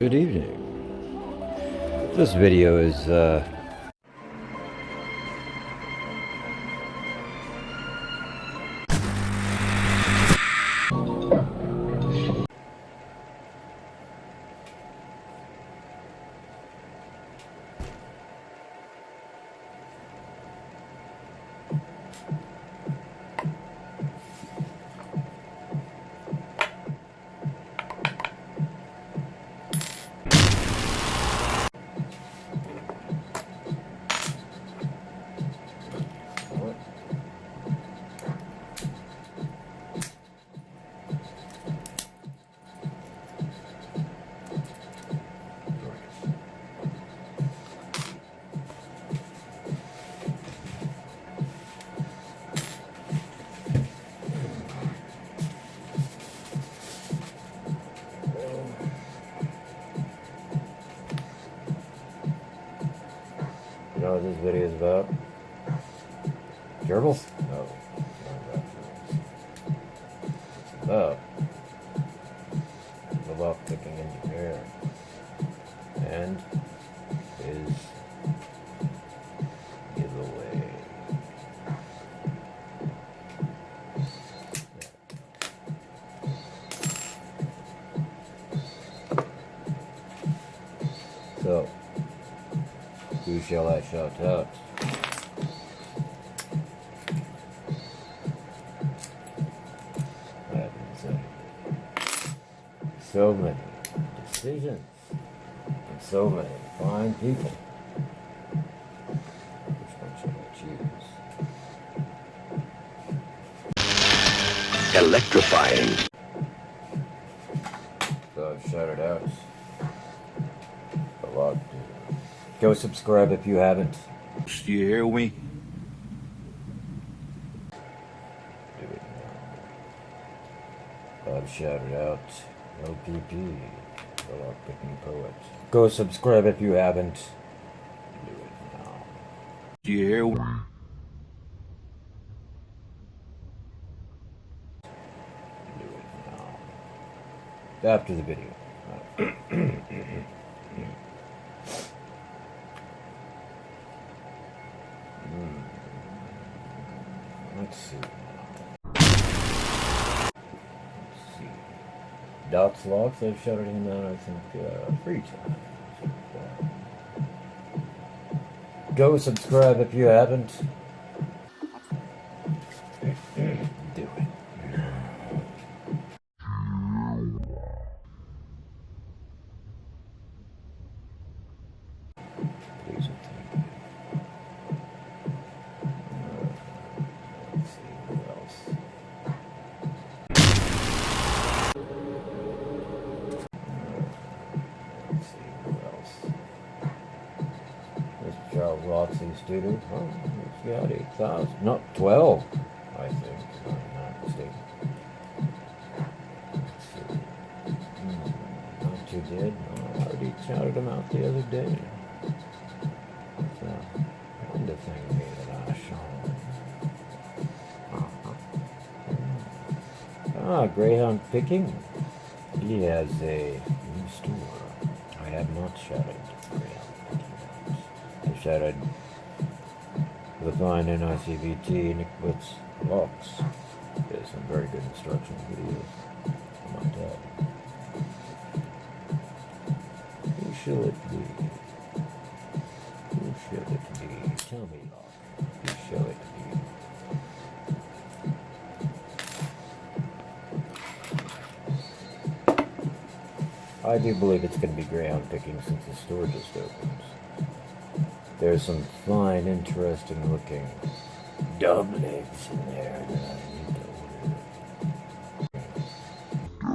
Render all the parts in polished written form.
Good evening. This video is you know what this video is about? Gerbils? No, not about gerbils. It's about the Lockpicking Engineer and his giveaway. So, who shall I shout out? I haven't said it. So many decisions and so many fine people. Which one should I choose? Electrifying. So I've shouted out a lot. Go subscribe if you haven't. Do you hear me? Do it now. I've shouted out LPP, the Lockpicking Poet. Go subscribe if you haven't. Do it now. Do you hear me? Do it now. After the video. Let's see. Dots Locks, I've shouted him out, I think, 3 times. Go subscribe if you haven't. Do it. Please and thank you. Let's see what else. Let's see what else. This Charles Lotsey student. Oh, he's got 8,000. Not 12, I think, if I'm not mistaken. Let's see. Not too dead. No, I already shouted him out the other day. It's a wonder thing made that I shown. Greyhound Picking. He has a new store. I have not shouted Greyhound Picking. I shouted the fine NICVT Nick Blitz Locks. There's some very good instruction videos. I might add. Who shall it be? Who shall it be? Tell me, Locke. Who shall it be? I do believe it's going to be Greyhound Picking since the store just opens. There's some fine, interesting looking dub legs in there that I need to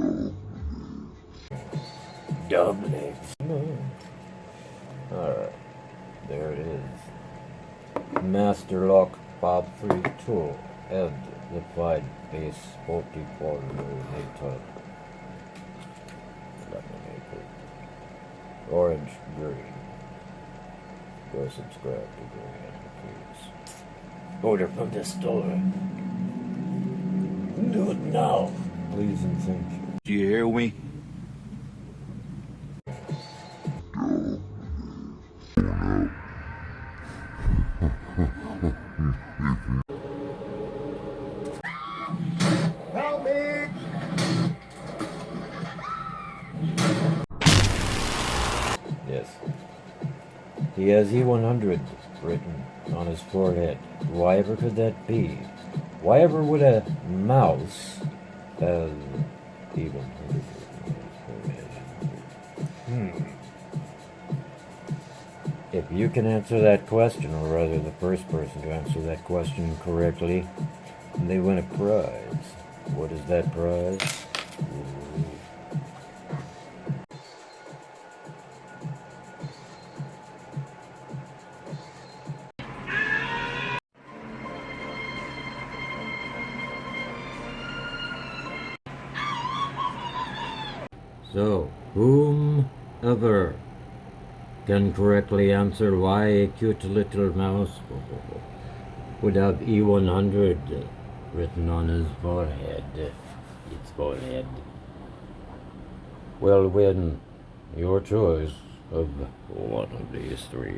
order. Dub legs. Alright, there it is. Master Lock Bob 3 tool and applied base 44 later. Orange, green. Go subscribe to Green, please. Order from the store. Do it now. Please and thank you. Do you hear me? Yes. He has E100 written on his forehead. Why ever could that be? Why ever would a mouse have E100 written on his forehead? If you can answer that question, or rather the first person to answer that question correctly, they win a prize. What is that prize? Ooh. So, whomever can correctly answer why a cute little mouse would have E100 written on his forehead, its forehead, will win your choice of one of these 3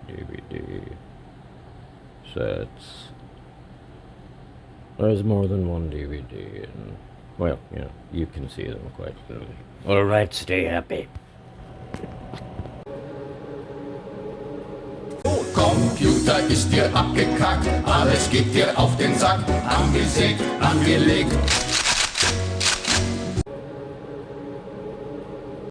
DVD sets. There's more than one DVD, and, well, you can see them quite clearly. Alright, stay happy. Computer ist dir abgekackt, alles geht dir auf den Sack, angesägt, angelegt.